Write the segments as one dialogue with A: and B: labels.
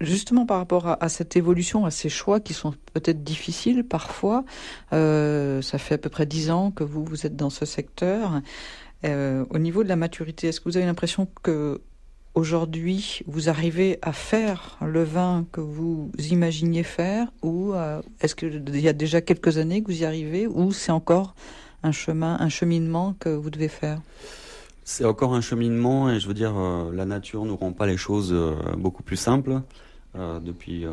A: Justement, par rapport à cette évolution, à ces choix qui sont peut-être difficiles parfois, ça fait à peu près 10 ans que vous êtes dans ce secteur. Au niveau de la maturité, est-ce que vous avez l'impression que aujourd'hui vous arrivez à faire le vin que vous imaginiez faire, ou est-ce qu'il y a déjà quelques années que vous y arrivez, ou c'est encore un cheminement que vous devez faire?
B: C'est encore un cheminement et je veux dire, la nature nous rend pas les choses beaucoup plus simples depuis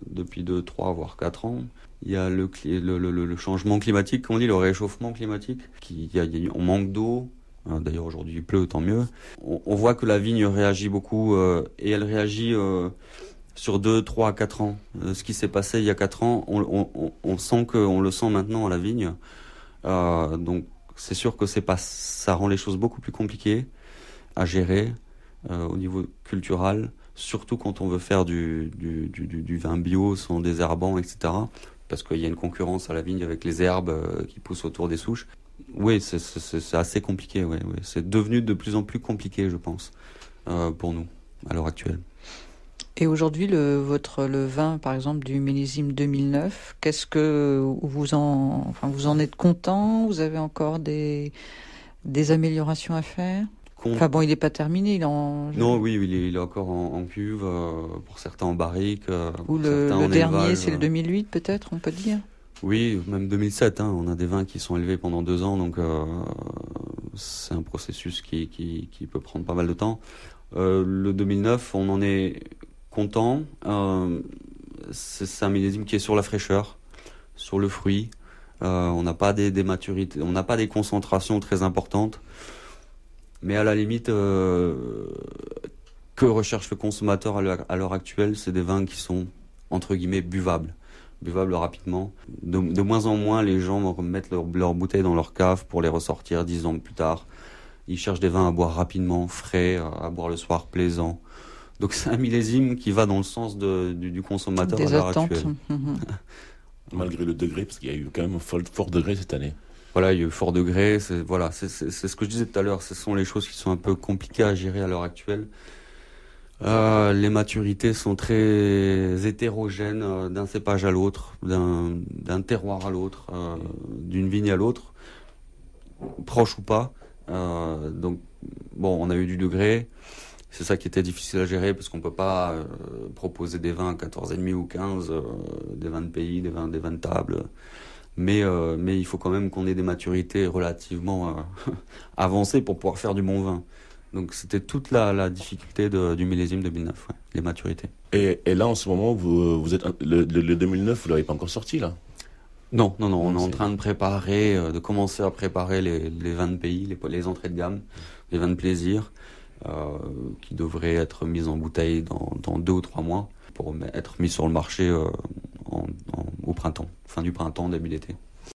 B: 2, 3, voire 4 ans. Il y a le changement climatique, on dit le réchauffement climatique, on manque d'eau. D'ailleurs aujourd'hui il pleut, tant mieux. On voit que la vigne réagit beaucoup et elle réagit sur 2, 3, 4 ans. Ce qui s'est passé il y a 4 ans, on le sent maintenant à la vigne. Donc c'est sûr que ça rend les choses beaucoup plus compliquées à gérer au niveau culturel, surtout quand on veut faire du vin bio sans désherbant, etc. Parce qu'il y a une concurrence à la vigne avec les herbes qui poussent autour des souches. Oui, c'est assez compliqué. Ouais. C'est devenu de plus en plus compliqué, je pense, pour nous, à l'heure actuelle.
A: Et aujourd'hui, le vin, par exemple, du millésime 2009, qu'est-ce que vous en êtes content? Vous avez encore des améliorations à faire? Enfin bon, il n'est pas terminé,
B: Non, oui, il est encore en cuve, pour certains en barrique,
A: ou
B: certains
A: le
B: en
A: dernier,
B: élevage.
A: c'est le 2008 peut-être, on peut dire?
B: Oui, même 2007, on a des vins qui sont élevés pendant 2 ans, donc c'est un processus qui peut prendre pas mal de temps. Le 2009, on en est content. C'est un millésime qui est sur la fraîcheur, sur le fruit. On n'a pas des maturités, on n'a pas des concentrations très importantes. Mais à la limite, que recherche le consommateur à l'heure actuelle, c'est des vins qui sont, entre guillemets, buvables rapidement. De moins en moins, les gens vont remettre leurs bouteilles dans leur cave pour les ressortir 10 ans plus tard. Ils cherchent des vins à boire rapidement, frais, à boire le soir, plaisant. Donc c'est un millésime qui va dans le sens du consommateur à l'heure actuelle.
C: Malgré le degré, parce qu'il y a eu quand même un fort degré cette année.
B: Voilà, il y a eu fort degré. C'est ce que je disais tout à l'heure. Ce sont les choses qui sont un peu compliquées à gérer à l'heure actuelle. Les maturités sont très hétérogènes d'un cépage à l'autre, d'un terroir à l'autre, d'une vigne à l'autre, proche ou pas. Donc, bon, on a eu du degré. C'est ça qui était difficile à gérer parce qu'on peut pas proposer des vins à 14,5 ou 15, des vins de pays, des vins de table. Mais il faut quand même qu'on ait des maturités relativement avancées pour pouvoir faire du bon vin. Donc c'était toute la difficulté du millésime 2009, les maturités.
C: Et là, en ce moment, vous êtes le 2009, vous l'avez pas encore sorti là?
B: Non, on est en train de commencer à préparer les vins de pays, les entrées de gamme, les vins de plaisir, qui devraient être mis en bouteille dans 2 ou 3 mois pour être mis sur le marché au printemps, fin du printemps, début d'été.